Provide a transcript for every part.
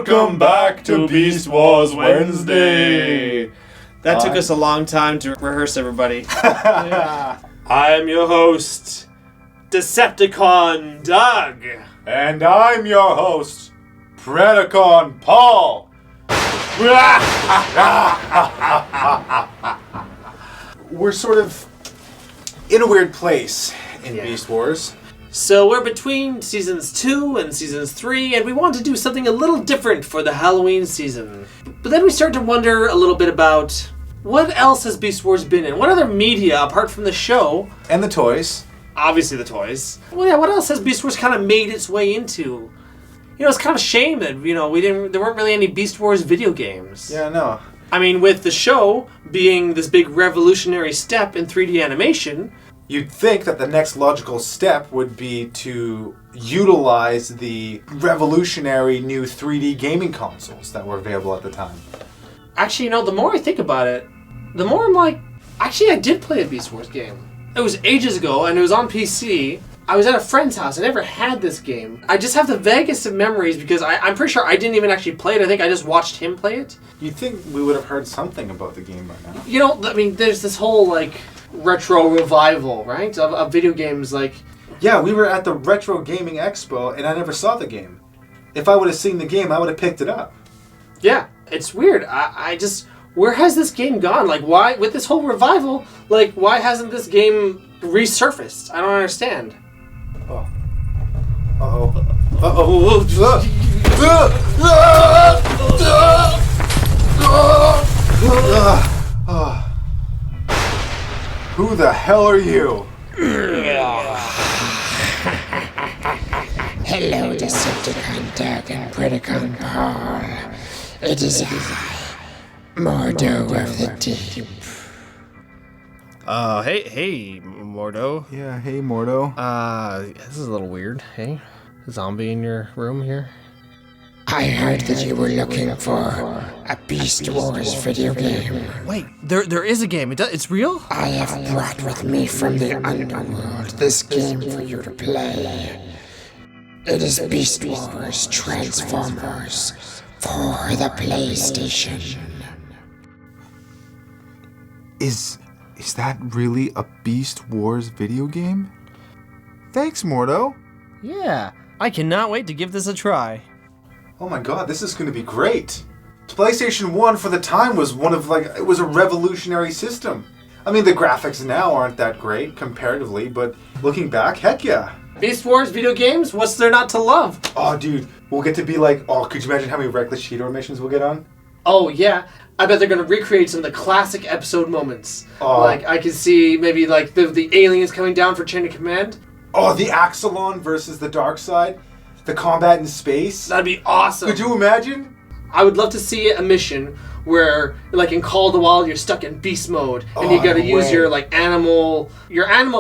Welcome back to Beast Wars Wednesday. That took us a long time to rehearse, everybody. I am your host, Decepticon Doug. And I'm your host, Predacon Paul. We're sort of in a weird place in Beast Wars. So we're between seasons 2 and seasons 3, and we want to do something a little different for the Halloween season. But then we start to wonder a little bit about what else has Beast Wars been in? What other media, apart from the show? And the toys. Obviously the toys. Well, yeah, what else has Beast Wars kind of made its way into? You know, it's kind of a shame that, there weren't really any Beast Wars video games. Yeah, no. I mean, with the show being this big revolutionary step in 3D animation, you'd think that the next logical step would be to utilize the revolutionary new 3D gaming consoles that were available at the time. Actually, the more I think about it, the more I'm like, actually, I did play a Beast Wars game. It was ages ago, and it was on PC. I was at a friend's house. I never had this game. I just have the vaguest of memories because I'm pretty sure I didn't even actually play it. I think I just watched him play it. You'd think we would have heard something about the game by now. There's this whole, retro revival, right? Of video games, Yeah, we were at the Retro Gaming Expo, and I never saw the game. If I would have seen the game, I would have picked it up. Yeah, it's weird. I just... Where has this game gone? Why... With this whole revival, why hasn't this game resurfaced? I don't understand. Oh. Uh-oh. Uh-oh. Who the hell are you? Hello, Decepticon Doug and Predacon Paul. It is I, Mordo of the Deep. Hey, Mordo. Yeah, hey, Mordo. This is a little weird. Hey, zombie in your room here? I heard that you were looking for a Beast Wars video game. Wait, there is a game. It's real? I have brought with me from the underworld this game for you to play. It is Beast Wars Transformers for the PlayStation. Is that really a Beast Wars video game? Thanks, Mordo. Yeah, I cannot wait to give this a try. Oh my god, this is going to be great. PlayStation 1 for the time was it was a revolutionary system. I mean, the graphics now aren't that great comparatively, but looking back, heck yeah. Beast Wars video games? What's there not to love? Oh, dude, we'll get to be could you imagine how many Reckless Cheetor missions we'll get on? Oh, yeah. I bet they're going to recreate some of the classic episode moments. Oh. I could see maybe the aliens coming down for Chain of Command. Oh, the Axelon versus the Dark Side. The combat in space. That'd be awesome. Could you imagine? I would love to see a mission where, in Call of the Wild, you're stuck in beast mode, and you gotta use your animal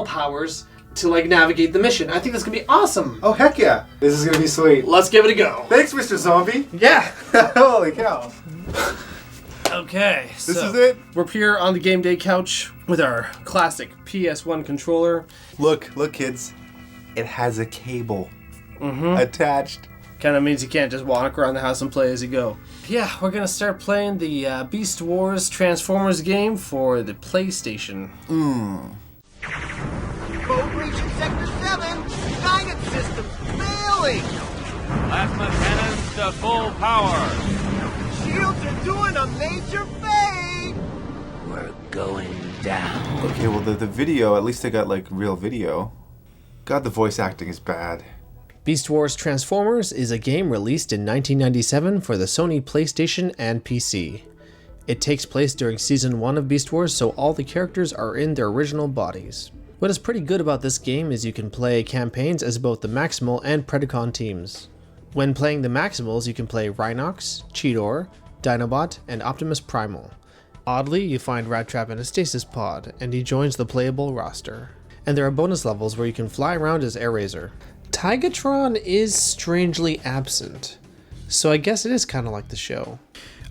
powers to navigate the mission. I think that's gonna be awesome. Oh, heck yeah. This is gonna be sweet. Let's give it a go. Thanks, Mr. Zombie. Yeah. Holy cow. Okay, This is it? We're here on the game day couch with our classic PS1 controller. Look, kids. It has a cable attached. Kind of means you can't just walk around the house and play as you go. Yeah, we're gonna start playing the Beast Wars Transformers game for the PlayStation. Code reaching Sector 7. Guidance system failing. Plasma cannons to full power. Shields are doing a major fade. We're going down. Okay, well, the video, at least they got, real video. God, the voice acting is bad. Beast Wars Transformers is a game released in 1997 for the Sony PlayStation and PC. It takes place during Season 1 of Beast Wars, so all the characters are in their original bodies. What is pretty good about this game is you can play campaigns as both the Maximal and Predacon teams. When playing the Maximals, you can play Rhinox, Cheetor, Dinobot, and Optimus Primal. Oddly, you find Rattrap in a stasis pod, and he joins the playable roster. And there are bonus levels where you can fly around as Airraiser. Tigatron is strangely absent, so I guess it is kind of like the show.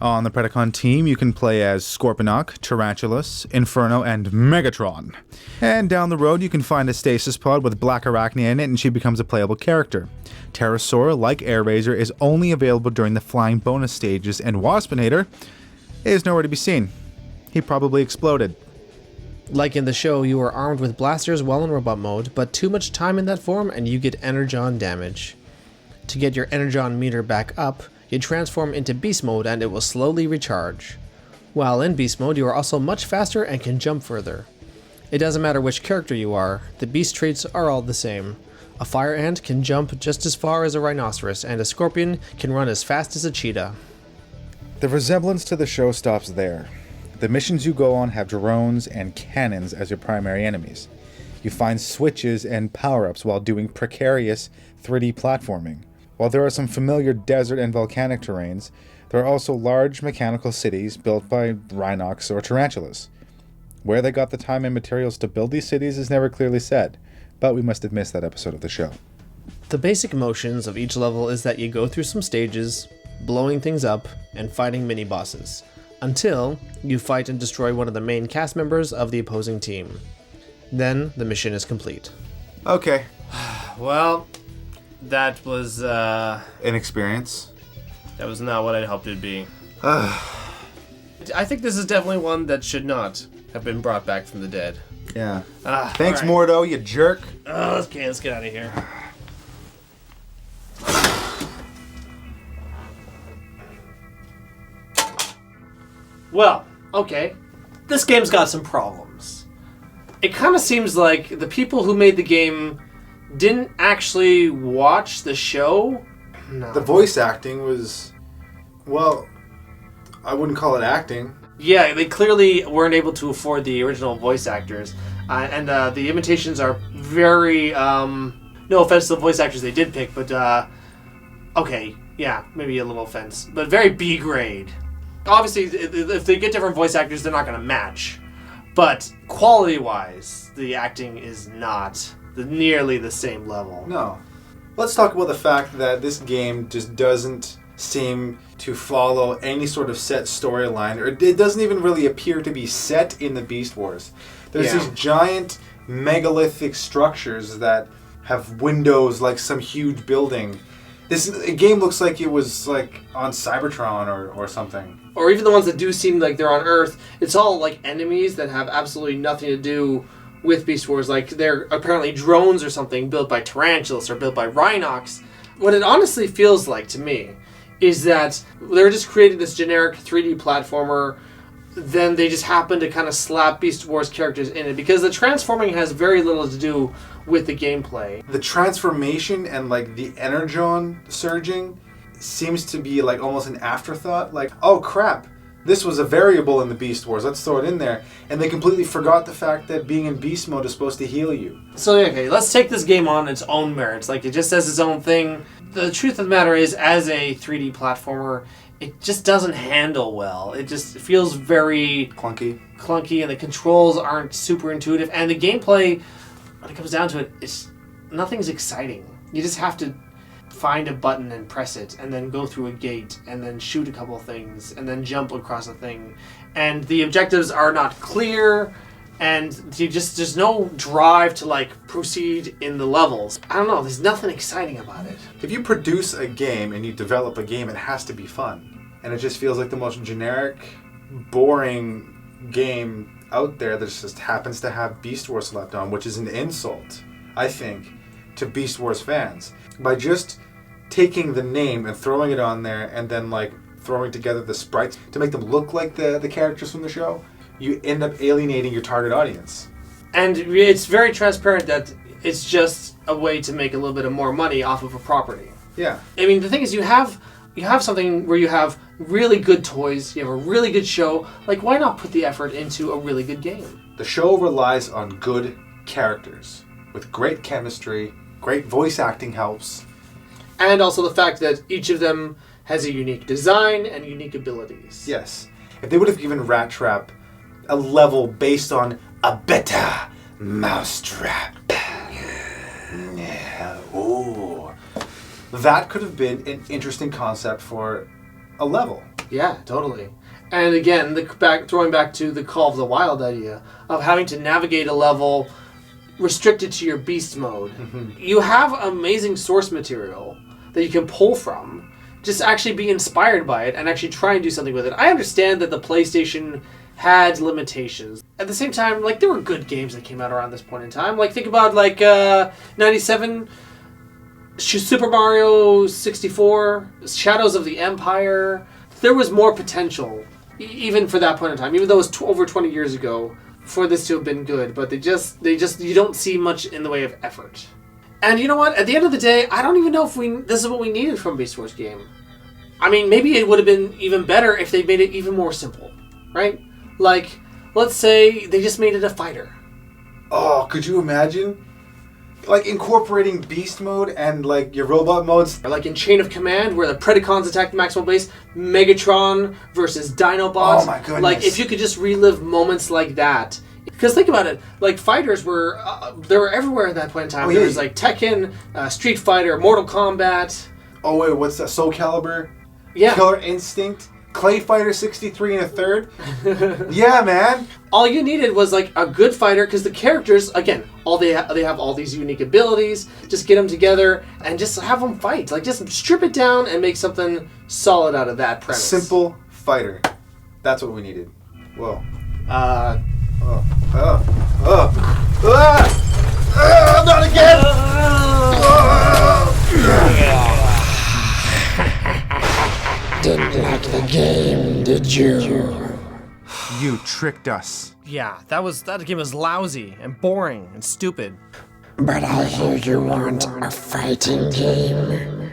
On the Predacon team, you can play as Scorponok, Tarantulas, Inferno, and Megatron. And down the road, you can find a stasis pod with Black Arachnia in it, and she becomes a playable character. Pterosaur, like Airraiser, is only available during the flying bonus stages, and Waspinator is nowhere to be seen. He probably exploded. Like in the show, you are armed with blasters while in robot mode, but too much time in that form and you get energon damage. To get your energon meter back up, you transform into beast mode and it will slowly recharge. While in beast mode, you are also much faster and can jump further. It doesn't matter which character you are, the beast traits are all the same. A fire ant can jump just as far as a rhinoceros, and a scorpion can run as fast as a cheetah. The resemblance to the show stops there. The missions you go on have drones and cannons as your primary enemies. You find switches and power-ups while doing precarious 3D platforming. While there are some familiar desert and volcanic terrains, there are also large mechanical cities built by Rhinox or Tarantulas. Where they got the time and materials to build these cities is never clearly said, but we must have missed that episode of the show. The basic motions of each level is that you go through some stages, blowing things up, and fighting mini-bosses, until you fight and destroy one of the main cast members of the opposing team. Then the mission is complete. Okay. Well, that was, Inexperience. that was not what I'd hoped it'd be. I think this is definitely one that should not have been brought back from the dead. Yeah. Thanks, all right. Mordo, you jerk. Okay, let's get out of here. Well, okay. This game's got some problems. It kind of seems like the people who made the game didn't actually watch the show. No. The voice acting was, well, I wouldn't call it acting. Yeah, they clearly weren't able to afford the original voice actors. And the imitations are very, no offense to the voice actors they did pick, but, okay, yeah, maybe a little offense, but very B grade. Obviously, if they get different voice actors, they're not going to match. But quality-wise, the acting is not nearly the same level. No. Let's talk about the fact that this game just doesn't seem to follow any sort of set storyline, or it doesn't even really appear to be set in the Beast Wars. There's these giant megalithic structures that have windows like some huge building. This game looks like it was like on Cybertron or something. Or even the ones that do seem like they're on Earth, it's all like enemies that have absolutely nothing to do with Beast Wars. Like they're apparently drones or something built by Tarantulas or built by Rhinox. What it honestly feels like to me is that they're just creating this generic 3D platformer, then they just happen to kind of slap Beast Wars characters in it, because the transforming has very little to do with the gameplay. The transformation and like the energon surging seems to be like almost an afterthought. Like, oh crap, this was a variable in the Beast Wars, let's throw it in there. And they completely forgot the fact that being in beast mode is supposed to heal you. So okay, let's take this game on its own merits. Like, it just says its own thing. The truth of the matter is, as a 3D platformer, it just doesn't handle well. It just feels very Clunky. and the controls aren't super intuitive. And the gameplay, when it comes down to it, nothing's exciting. You just have to find a button and press it, and then go through a gate, and then shoot a couple things, and then jump across a thing. And the objectives are not clear, and there's no drive to like proceed in the levels. I don't know, there's nothing exciting about it. If you produce a game and you develop a game, it has to be fun. And it just feels like the most generic, boring game out there that just happens to have Beast Wars slapped on, which is an insult, I think, to Beast Wars fans. By just taking the name and throwing it on there and then like throwing together the sprites to make them look like the characters from the show, you end up alienating your target audience. And it's very transparent that it's just a way to make a little bit of more money off of a property. Yeah. I mean, the thing is, you have something where you have really good toys, you have a really good show. Like, why not put the effort into a really good game? The show relies on good characters with great chemistry, great voice acting helps. And also the fact that each of them has a unique design and unique abilities. Yes. If they would have given Rat Trap a level based on a better mousetrap. Yeah. Ooh. That could have been an interesting concept for a level. Yeah, totally. And again, throwing back to the Call of the Wild idea of having to navigate a level restricted to your beast mode. You have amazing source material that you can pull from. Just actually be inspired by it and actually try and do something with it. I understand that the PlayStation had limitations. At the same time, like, there were good games that came out around this point in time. Like, think about, like, 97, Super Mario 64, Shadows of the Empire. There was more potential, even for that point in time, even though it was over 20 years ago, for this to have been good. But they just, you don't see much in the way of effort. And you know what? At the end of the day, I don't even know if this is what we needed from a Beast Wars game. I mean, maybe it would have been even better if they made it even more simple, right? Like, let's say they just made it a fighter. Oh, could you imagine? Like, incorporating beast mode and, like, your robot modes. Or like in Chain of Command, where the Predacons attack the maximal base, Megatron versus Dinobots. Oh my goodness. Like, if you could just relive moments like that. Because think about it, like, fighters were, they were everywhere at that point in time. There was, like, Tekken, Street Fighter, Mortal Kombat. Oh, wait, what's that? Soul Calibur? Yeah. Killer Instinct? Clay Fighter 63 and a third? Yeah, man. All you needed was, like, a good fighter, because the characters, again, they have all these unique abilities. Just get them together and just have them fight. Like, just strip it down and make something solid out of that premise. Simple fighter. That's what we needed. Whoa. Not again! Didn't like the game, did you? You tricked us. Yeah, that game was lousy and boring and stupid. But I hear you want a fighting game.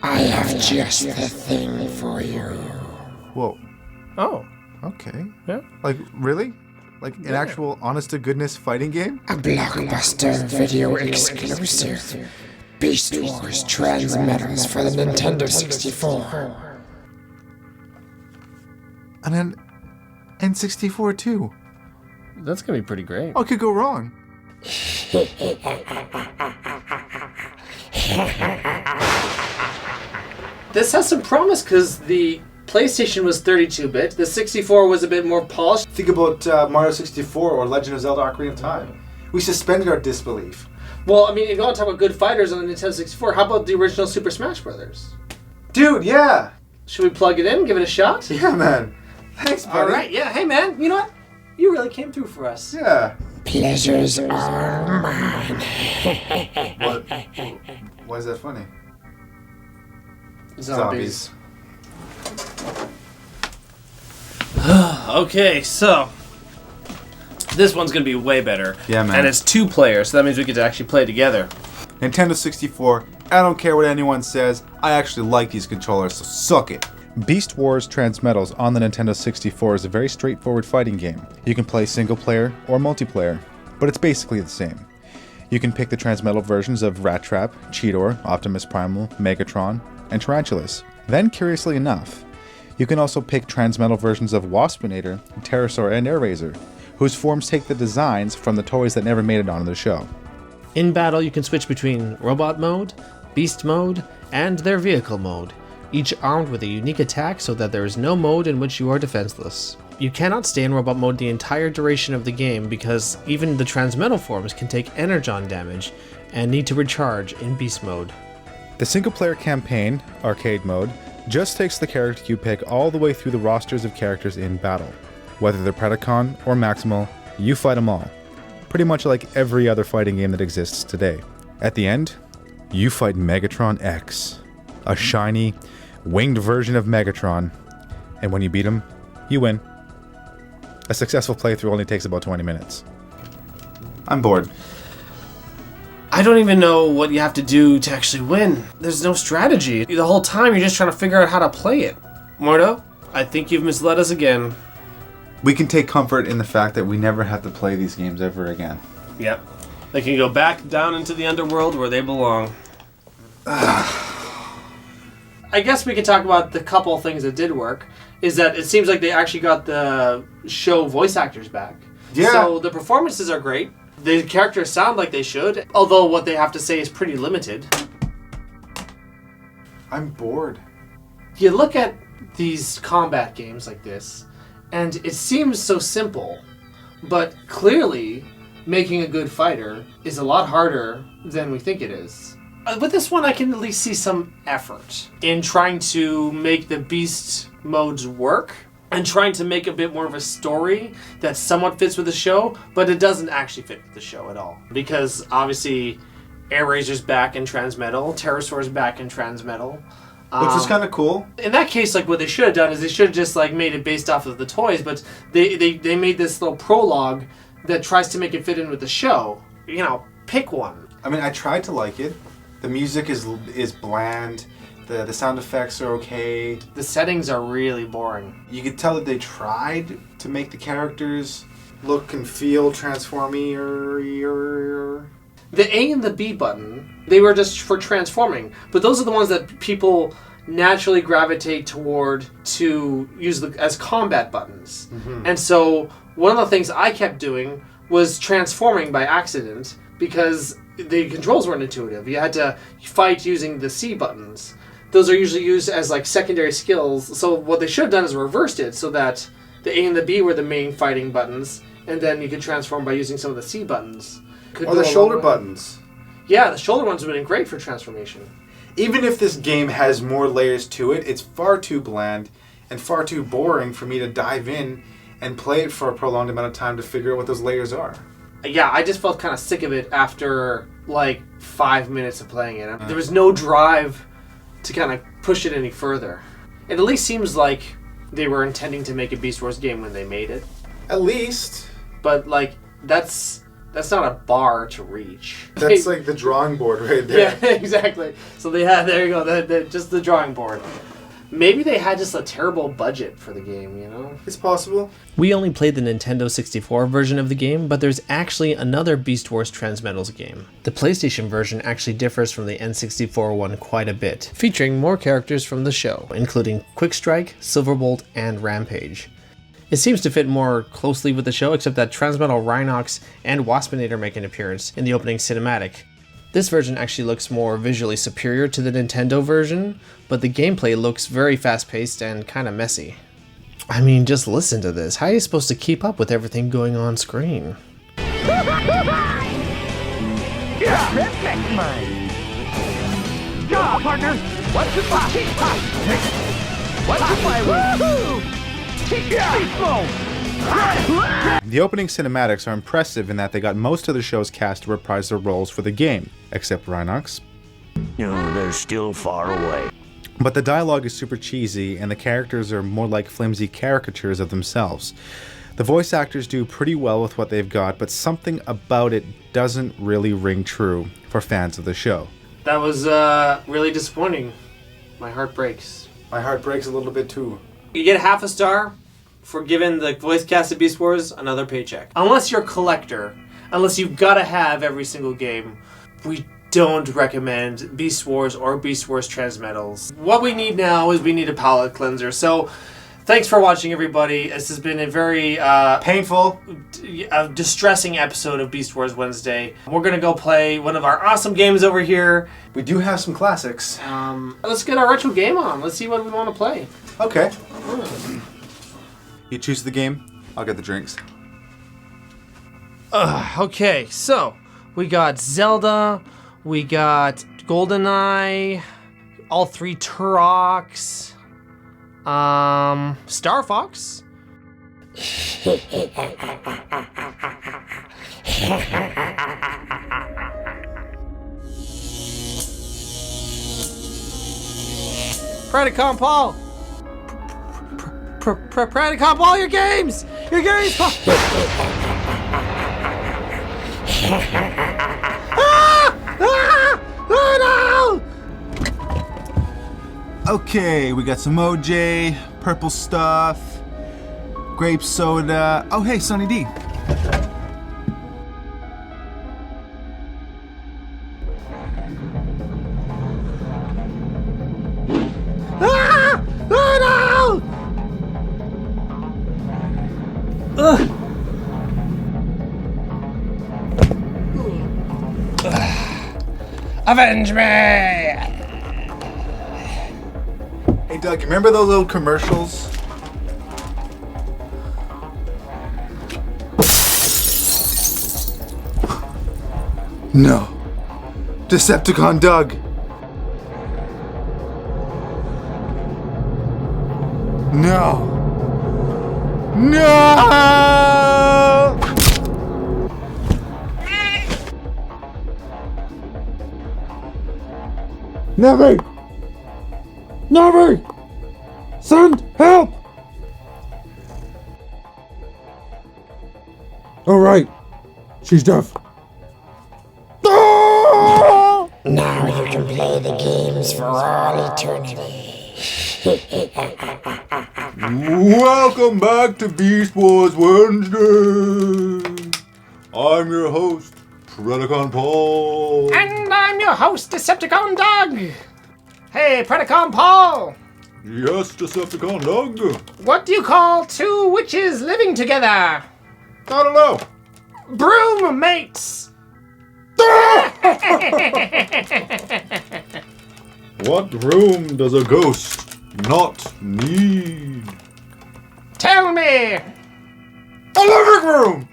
I have just the thing for you. Whoa. Oh, Okay. yeah. Like, really? Like, an actual honest-to-goodness fighting game? A blockbuster video exclusive. Beast Wars Transmetals for the Nintendo 64. And then N64 too. That's gonna be pretty great. What could go wrong? This has some promise, because the PlayStation was 32-bit, the 64 was a bit more polished. Think about Mario 64 or Legend of Zelda Ocarina of Time. We suspended our disbelief. Well, I mean, if you want to talk about good fighters on the Nintendo 64, how about the original Super Smash Brothers? Dude, yeah! Should we plug it in, give it a shot? Yeah, man. Thanks, buddy. All right, yeah. Hey, man, you know what? You really came through for us. Yeah. Pleasures are mine. What? Why is that funny? Zombies. Okay, so this one's gonna be way better. Yeah, man. And it's 2 players, so that means we get to actually play together. Nintendo 64, I don't care what anyone says, I actually like these controllers, so suck it. Beast Wars Transmetals on the Nintendo 64 is a very straightforward fighting game. You can play single player or multiplayer, but it's basically the same. You can pick the Transmetal versions of Rat Trap, Cheetor, Optimus Primal, Megatron, and Tarantulas. Then, curiously enough, you can also pick Transmetal versions of Waspinator, Pterosaur, and Airraiser, whose forms take the designs from the toys that never made it onto the show. In battle, you can switch between robot mode, beast mode, and their vehicle mode, each armed with a unique attack so that there is no mode in which you are defenseless. You cannot stay in robot mode the entire duration of the game because even the Transmetal forms can take energon damage and need to recharge in beast mode. The single-player campaign, arcade mode, just takes the character you pick all the way through the rosters of characters in battle. Whether they're Predacon or Maximal, you fight them all. Pretty much like every other fighting game that exists today. At the end, you fight Megatron X, a shiny, winged version of Megatron, and when you beat him, you win. A successful playthrough only takes about 20 minutes. I'm bored. I don't even know what you have to do to actually win. There's no strategy. The whole time you're just trying to figure out how to play it. Mordo, I think you've misled us again. We can take comfort in the fact that we never have to play these games ever again. Yep. They can go back down into the underworld where they belong. I guess we could talk about the couple things that did work. Is that it seems like they actually got the show voice actors back. Yeah. So the performances are great. The characters sound like they should, although what they have to say is pretty limited. I'm bored. You look at these combat games like this, and it seems so simple, but clearly making a good fighter is a lot harder than we think it is. With this one, I can at least see some effort in trying to make the beast modes work and trying to make a bit more of a story that somewhat fits with the show, but it doesn't actually fit with the show at all. Because obviously, Air Razor's back in Transmetal, Pterosaur's back in Transmetal. Which was kind of cool. In that case, like, what they should have done is they should have just like made it based off of the toys, but they made this little prologue that tries to make it fit in with the show. You know, pick one. I mean, I tried to like it. The music is bland. The sound effects are okay. The settings are really boring. You could tell that they tried to make the characters look and feel transformy. The A and the B button, they were just for transforming, but those are the ones that people naturally gravitate toward to use as combat buttons. Mm-hmm. And so one of the things I kept doing was transforming by accident because the controls weren't intuitive. You had to fight using the C buttons. Those are usually used as like secondary skills. So what they should have done is reversed it so that the A and the B were the main fighting buttons, and then you could transform by using some of the C buttons. Or the shoulder buttons. Yeah, the shoulder ones would have been great for transformation. Even if this game has more layers to it, it's far too bland and far too boring for me to dive in and play it for a prolonged amount of time to figure out what those layers are. Yeah, I just felt kind of sick of it after like 5 minutes of playing it. There was no drive to kind of push it any further. It at least seems like they were intending to make a Beast Wars game when they made it. At least. But like, that's not a bar to reach. That's like the drawing board right there. Yeah, exactly. So they had, there you go, just the drawing board. Maybe they had just a terrible budget for the game, you know? It's possible. We only played the Nintendo 64 version of the game, but there's actually another Beast Wars Transmetals game. The PlayStation version actually differs from the N64 one quite a bit, featuring more characters from the show, including Quick Strike, Silverbolt, and Rampage. It seems to fit more closely with the show, except that Transmetal Rhinox and Waspinator make an appearance in the opening cinematic. This version actually looks more visually superior to the Nintendo version, but the gameplay looks very fast-paced and kind of messy. I mean, just listen to this. How are you supposed to keep up with everything going on screen? Yeah, that's mine. Yeah, partner. What's the What's The opening cinematics are impressive in that they got most of the show's cast to reprise their roles for the game, except Rhinox. No, they're still far away. But the dialogue is super cheesy, and the characters are more like flimsy caricatures of themselves. The voice actors do pretty well with what they've got, but something about it doesn't really ring true for fans of the show. That was really disappointing. My heart breaks. My heart breaks a little bit too. You get half a star for giving the voice cast of Beast Wars another paycheck. Unless you're a collector, unless you've got to have every single game, we don't recommend Beast Wars or Beast Wars Transmetals. What we need now is we need a palate cleanser. So, thanks for watching, everybody. This has been a very painful, distressing episode of Beast Wars Wednesday. We're gonna go play one of our awesome games over here. We do have some classics. Let's get our retro game on. Let's see what we want to play. Okay. You choose the game, I'll get the drinks. Okay, so we got Zelda, we got GoldenEye, all three Turoks, Star Fox. Predacon Paul. Predacon Paul, your games! Your games! Oh no! Okay, we got some OJ, purple stuff, grape soda. Oh hey, Sonny D. Avenge me! Hey, Doug, you remember those old commercials? No. Decepticon Doug. No. No! Never! Never! Send help! Alright. She's deaf. Now you can play the games for all eternity. Welcome back to Beast Wars Wednesday. I'm your host, Predacon Paul. And I'm your host, Decepticon Doug. Hey, Predacon Paul. Yes, Decepticon Doug. What do you call two witches living together? I don't know. Broom mates. What room does a ghost not need? Tell me. A living room!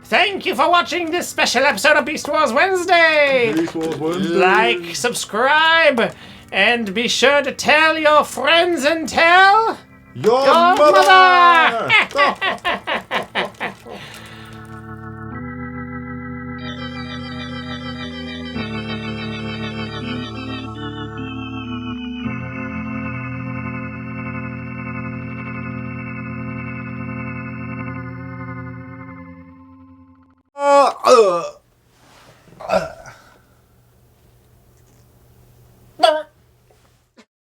Thank you for watching this special episode of Beast Wars Wednesday. Beast Wars Wednesday. Like, subscribe, and be sure to tell your friends and tell Your your mother!